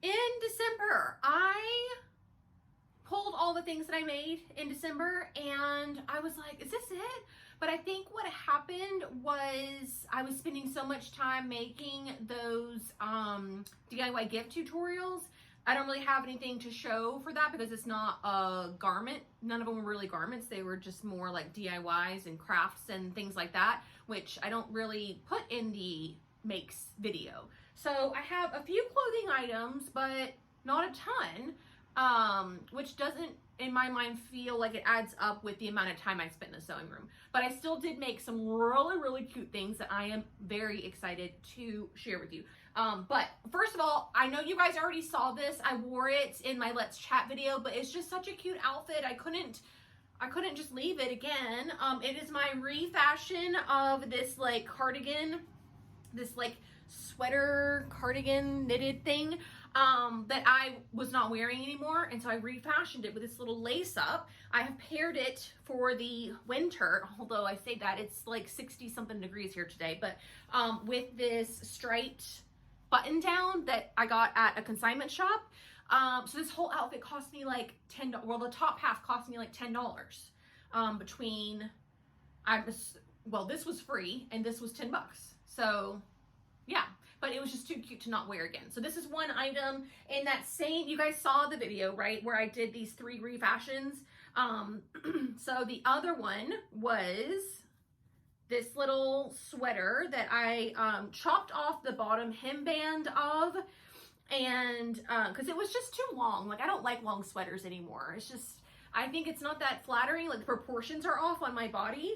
in December, I pulled all the things that I made in December and I was like, is this it? But I think what happened was I was spending so much time making those DIY gift tutorials. I don't really have anything to show for that because it's not a garment. None of them were really garments. They were just more like DIYs and crafts and things like that, which I don't really put in the makes video. So I have a few clothing items, but not a ton, which doesn't, in my mind, feel like it adds up with the amount of time I spent in the sewing room. But I still did make some really, really cute things that I am very excited to share with you. But first of all, I know you guys already saw this. I wore it in my Let's Chat video, but it's just such a cute outfit. I couldn't just leave it again. It is my refashion of this like cardigan, this like sweater cardigan knitted thing that I was not wearing anymore, and so I refashioned it with this little lace up. I have paired it for the winter, although I say that it's like 60 something degrees here today, but with this striped button down that I got at a consignment shop. So this whole outfit cost me like $10. Well, the top half cost me like $10 between this was free and this was $10. So yeah, but it was just too cute to not wear again. So this is one item in that same, you guys saw the video, right, where I did these 3 refashions. So the other one was this little sweater that I chopped off the bottom hemband of, and because it was just too long. Like, I don't like long sweaters anymore. It's just, I think it's not that flattering. Like, the proportions are off on my body.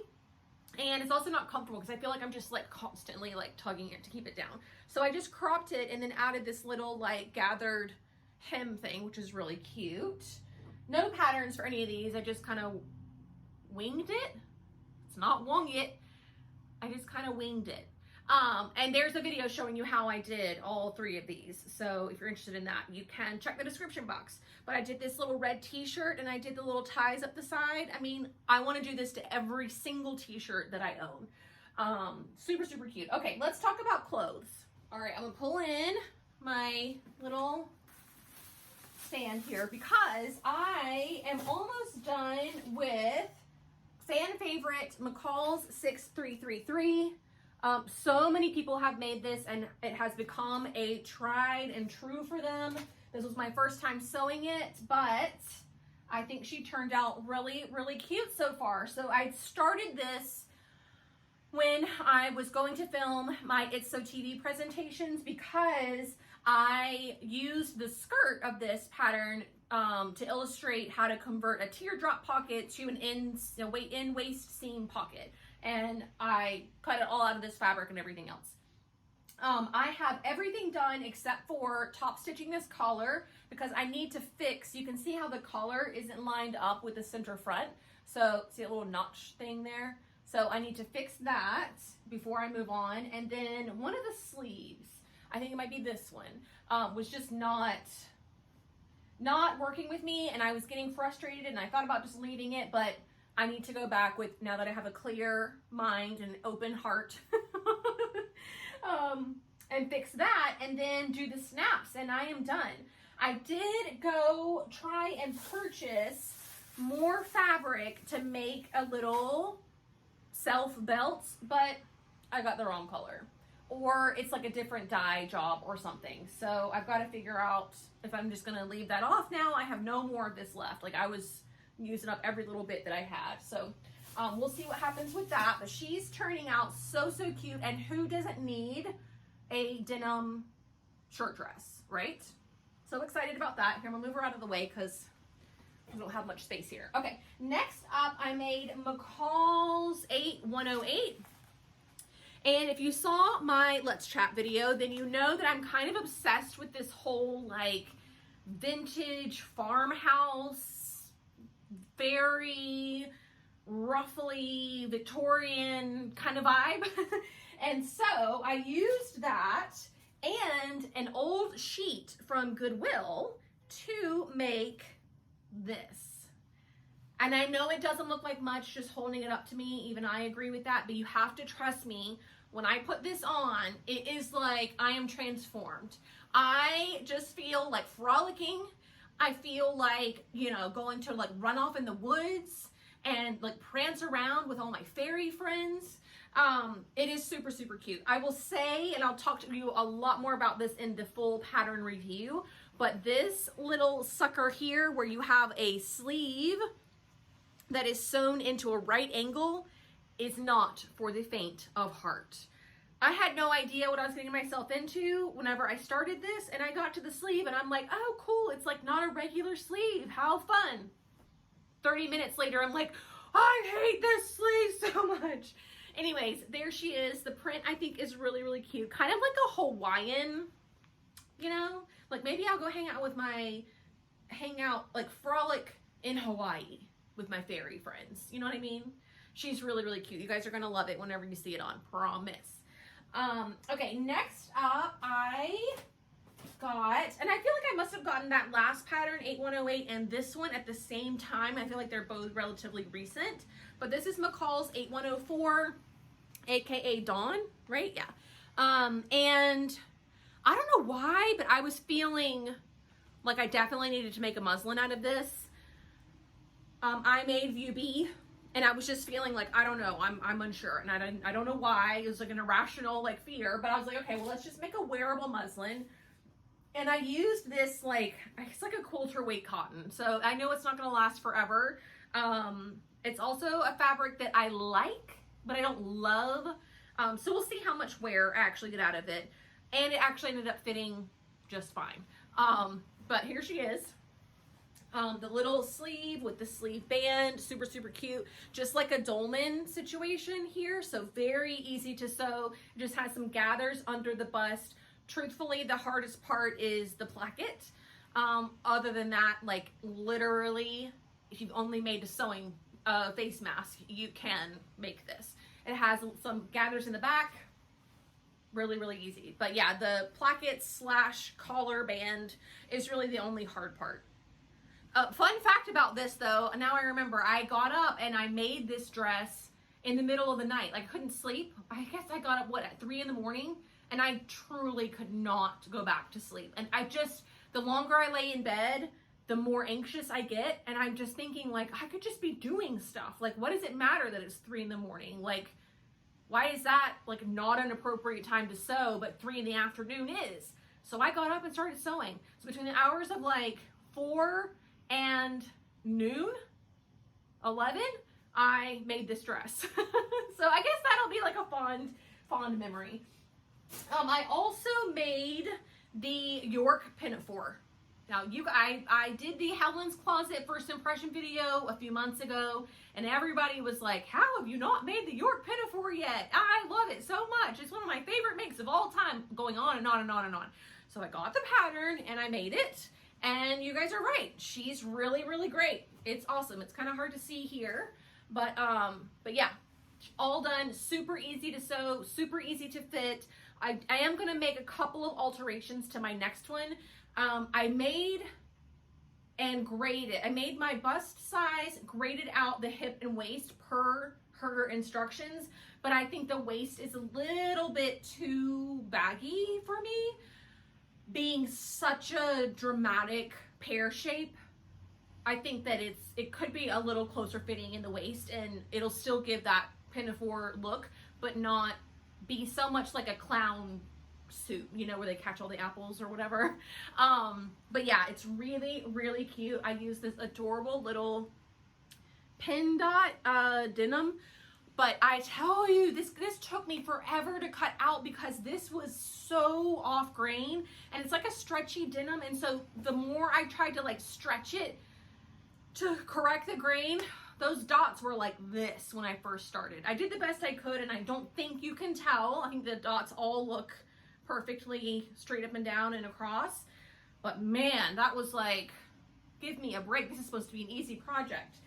And it's also not comfortable because I feel like I'm just like constantly like tugging it to keep it down. So I just cropped it and then added this little like gathered hem thing, which is really cute. No patterns for any of these. I just kind of winged it. It's not wung it. I just kind of winged it. And there's a video showing you how I did all 3 of these. So if you're interested in that, you can check the description box. But I did this little red t-shirt and I did the little ties up the side. I mean, I want to do this to every single t-shirt that I own. Super, super cute. Okay, let's talk about clothes. All right, I'm gonna pull in my little stand here because I am almost done with fan favorite McCall's 6333. So many people have made this and it has become a tried and true for them. This was my first time sewing it, but I think she turned out really, really cute so far. So I started this when I was going to film my It's So TV presentations because I used the skirt of this pattern to illustrate how to convert a teardrop pocket to an in waist seam pocket. And I cut it all out of this fabric and everything else. I have everything done except for top stitching this collar because I need to fix, you can see how the collar isn't lined up with the center front. So see a little notch thing there? So I need to fix that before I move on. And then one of the sleeves, I think it might be this one, was just not working with me, and I was getting frustrated and I thought about just leaving it, but I need to go back with, now that I have a clear mind and open heart, and fix that and then do the snaps, and I am done. I did go try and purchase more fabric to make a little self belt, but I got the wrong color. Or it's like a different dye job or something. So I've got to figure out if I'm just going to leave that off now. I have no more of this left. Like, I was using up every little bit that I had. So we'll see what happens with that. But she's turning out so, so cute. And who doesn't need a denim short dress, right? So excited about that. Here, I'm going to move her out of the way because we don't have much space here. Okay, next up, I made McCall's 8108. And if you saw my Let's Chat video, then you know that I'm kind of obsessed with this whole like vintage farmhouse, very roughly Victorian kind of vibe. And so I used that and an old sheet from Goodwill to make this. And I know it doesn't look like much just holding it up to me. Even I agree with that, but you have to trust me when I put this on, it is like I am transformed. I just feel like frolicking. I feel like, you know, going to like run off in the woods and like prance around with all my fairy friends. It is super, super cute. I will say, and I'll talk to you a lot more about this in the full pattern review, but this little sucker here where you have a sleeve that is sewn into a right angle is not for the faint of heart. I had no idea what I was getting myself into whenever I started this, and I got to the sleeve and I'm like, oh cool, it's like not a regular sleeve, how fun. 30 minutes later, I'm like, I hate this sleeve so much. Anyways, there she is. The print I think is really, really cute. Kind of like a Hawaiian, you know? Like maybe I'll go hang out, like frolic in Hawaii with my fairy friends. You know what I mean? She's really, really cute. You guys are gonna love it whenever you see it on, promise. Okay, next up I got, and I feel like I must have gotten that last pattern, 8108, and this one at the same time. I feel like they're both relatively recent, but this is McCall's 8104, aka Dawn, right? Yeah. And I don't know why, but I was feeling like I definitely needed to make a muslin out of this. I made View B, and I was just feeling like, I don't know, I'm unsure, and I don't know why. It was like an irrational like fear, but I was like, okay, well, let's just make a wearable muslin. And I used this, like, it's like a quilter weight cotton, so I know it's not going to last forever. It's also a fabric that I like, but I don't love. So we'll see how much wear I actually get out of it. And it actually ended up fitting just fine. But here she is. The little sleeve with the sleeve band, super, super cute. Just like a dolman situation here, so very easy to sew. It just has some gathers under the bust. Truthfully, the hardest part is the placket. Other than that, like literally, if you've only made a sewing face mask, you can make this. It has some gathers in the back. Really, really easy. But yeah, the placket / collar band is really the only hard part. Fun fact about this though, now I remember, I got up and I made this dress in the middle of the night. Like I couldn't sleep. I guess I got up, at 3 in the morning? And I truly could not go back to sleep. And the longer I lay in bed, the more anxious I get. And I'm just thinking like, I could just be doing stuff. Like, what does it matter that it's 3 in the morning? Like, why is that like not an appropriate time to sew, but 3 in the afternoon is? So I got up and started sewing. So between the hours of like 4 and noon, 11, I made this dress. So I guess that'll be like a fond memory. I also made the York pinafore. Now, I did the Helen's Closet first impression video a few months ago, and everybody was like, how have you not made the York pinafore yet? I love it so much. It's one of my favorite makes of all time, going on and on and on and on. So I got the pattern and I made it, and you guys are right. She's really, really great. It's awesome. It's kind of hard to see here, but yeah, all done. Super easy to sew, super easy to fit. I am going to make a couple of alterations to my next one. I made my bust size, graded out the hip and waist per her instructions, but I think the waist is a little bit too baggy for me, being such a dramatic pear shape. I think that it could be a little closer fitting in the waist, and it'll still give that pinafore look, but not be so much like a clown suit, you know, where they catch all the apples or whatever. But yeah, it's really, really cute. I use this adorable little pin dot denim, but I tell you, this took me forever to cut out because this was so off grain, and it's like a stretchy denim, and so the more I tried to like stretch it to correct the grain, those dots were like this when I first started. I did the best I could, and I don't think you can tell. I think the dots all look perfectly straight up and down and across. But man, that was like, give me a break. This is supposed to be an easy project.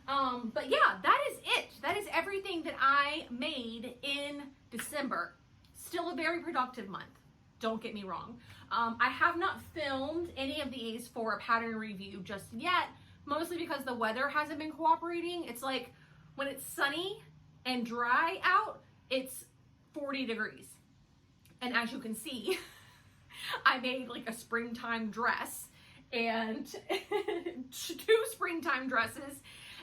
But yeah, that is it. That is everything that I made in December. Still a very productive month. Don't get me wrong. I have not filmed any of these for a pattern review just yet, mostly because the weather hasn't been cooperating. It's like when it's sunny and dry out, it's 40 degrees. And as you can see, I made like a springtime dress and 2 springtime dresses,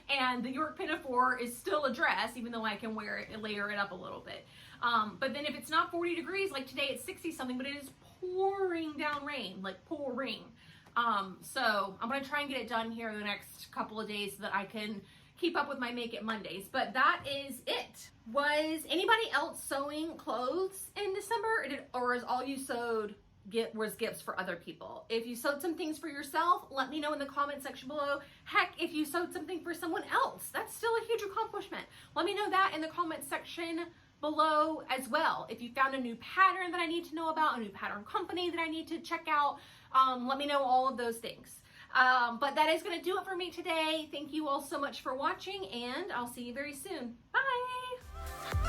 and the York Pinafore is still a dress, even though I can wear it and layer it up a little bit. But then if it's not 40 degrees, like today it's 60 something, but it is pouring down rain, like pouring. So I'm gonna try and get it done here in the next couple of days so that I can keep up with my Make It Mondays. But that is it. Was anybody else sewing clothes in December, or is all you sewed was gifts for other people? If you sewed some things for yourself, let me know in the comment section below. Heck, if you sewed something for someone else, that's still a huge accomplishment. Let me know that in the comment section below as well. If you found a new pattern that I need to know about, a new pattern company that I need to check out, let me know all of those things. But that is going to do it for me today. Thank you all so much for watching, and I'll see you very soon. Bye!